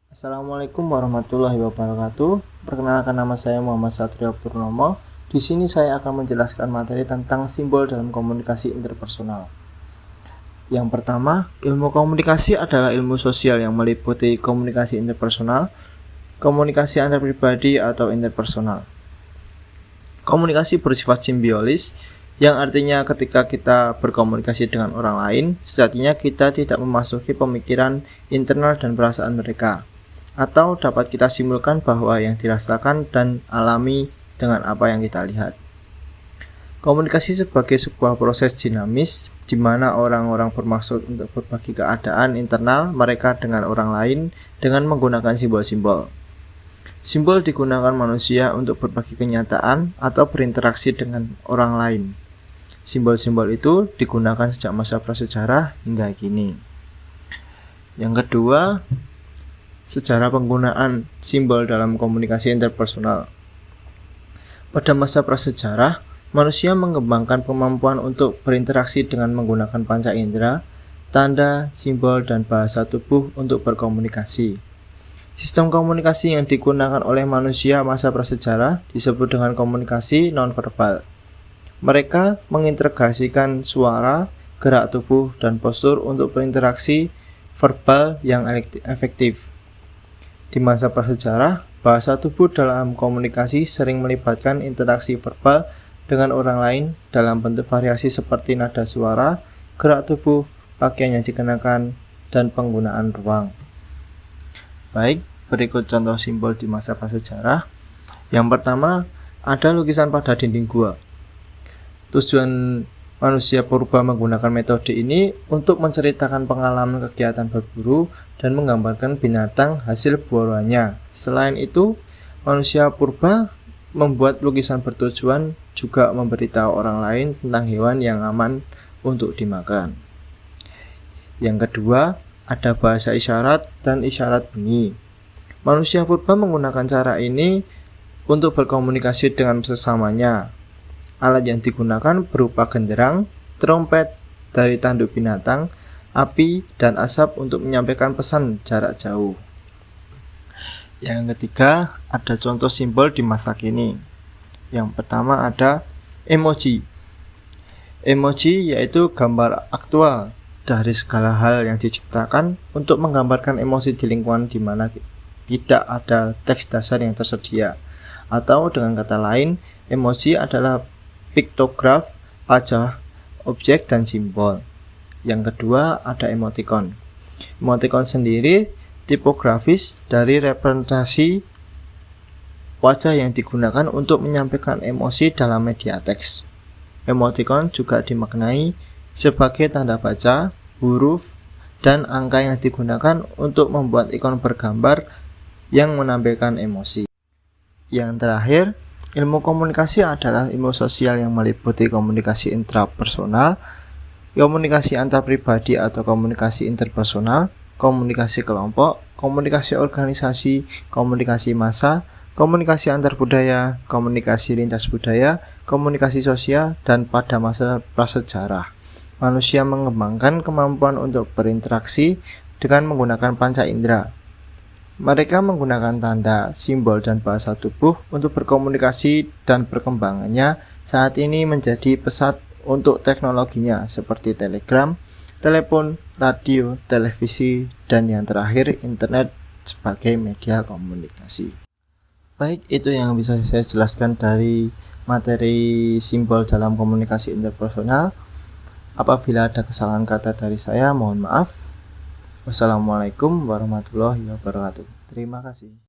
Assalamualaikum warahmatullahi wabarakatuh. Perkenalkan, nama saya Muhammad Satrio Purnomo. Di sini saya akan menjelaskan materi tentang simbol dalam komunikasi interpersonal. Yang pertama, ilmu komunikasi adalah ilmu sosial yang meliputi komunikasi interpersonal, komunikasi antar pribadi atau interpersonal. Komunikasi bersifat simbiolis, yang artinya ketika kita berkomunikasi dengan orang lain, sejatinya kita tidak memasuki pemikiran internal dan perasaan mereka, atau dapat kita simpulkan bahwa yang dirasakan dan alami dengan apa yang kita lihat. Komunikasi sebagai sebuah proses dinamis, di mana orang-orang bermaksud untuk berbagi keadaan internal mereka dengan orang lain dengan menggunakan simbol-simbol. Simbol digunakan manusia untuk berbagi kenyataan atau berinteraksi dengan orang lain. Simbol-simbol itu digunakan sejak masa prasejarah hingga kini. Yang kedua, sejarah penggunaan simbol dalam komunikasi interpersonal. Pada masa prasejarah, manusia mengembangkan kemampuan untuk berinteraksi dengan menggunakan panca indera, tanda, simbol, dan bahasa tubuh untuk berkomunikasi. Sistem komunikasi yang digunakan oleh manusia masa prasejarah disebut dengan komunikasi nonverbal. Mereka mengintegrasikan suara, gerak tubuh, dan postur untuk berinteraksi verbal yang efektif. Di masa prasejarah, bahasa tubuh dalam komunikasi sering melibatkan interaksi verbal dengan orang lain dalam bentuk variasi seperti nada suara, gerak tubuh, pakaian yang dikenakan, dan penggunaan ruang. Baik, berikut contoh simbol di masa prasejarah. Yang pertama, ada lukisan pada dinding gua. Tujuan manusia purba menggunakan metode ini untuk menceritakan pengalaman kegiatan berburu dan menggambarkan binatang hasil buruannya. Selain itu, manusia purba membuat lukisan bertujuan juga memberitahu orang lain tentang hewan yang aman untuk dimakan. Yang kedua, ada bahasa isyarat dan isyarat bunyi. Manusia purba menggunakan cara ini untuk berkomunikasi dengan sesamanya. Alat yang digunakan berupa genderang, trompet dari tanduk binatang, api, dan asap untuk menyampaikan pesan jarak jauh. Yang ketiga, ada contoh simbol di masa kini. Yang pertama ada emoji. Emoji yaitu gambar aktual dari segala hal yang diciptakan untuk menggambarkan emosi di lingkungan di mana tidak ada teks dasar yang tersedia. Atau dengan kata lain, emoji adalah piktograf, wajah, objek, dan simbol. Yang kedua ada emoticon. Emoticon sendiri tipografis dari representasi wajah yang digunakan untuk menyampaikan emosi dalam media teks. Emoticon juga dimaknai sebagai tanda baca, huruf, dan angka yang digunakan untuk membuat ikon bergambar yang menampilkan emosi. Yang terakhir, ilmu komunikasi adalah ilmu sosial yang meliputi komunikasi intrapersonal, komunikasi antar pribadi atau komunikasi interpersonal, komunikasi kelompok, komunikasi organisasi, komunikasi massa, komunikasi antar budaya, komunikasi lintas budaya, komunikasi sosial, dan pada masa prasejarah, manusia mengembangkan kemampuan untuk berinteraksi dengan menggunakan panca indera. Mereka menggunakan tanda, simbol, dan bahasa tubuh untuk berkomunikasi, dan perkembangannya saat ini menjadi pesat untuk teknologinya seperti telegram, telepon, radio, televisi, dan yang terakhir internet sebagai media komunikasi. Baik, itu yang bisa saya jelaskan dari materi simbol dalam komunikasi interpersonal. Apabila ada kesalahan kata dari saya, mohon maaf. Wassalamualaikum warahmatullahi wabarakatuh. Terima kasih.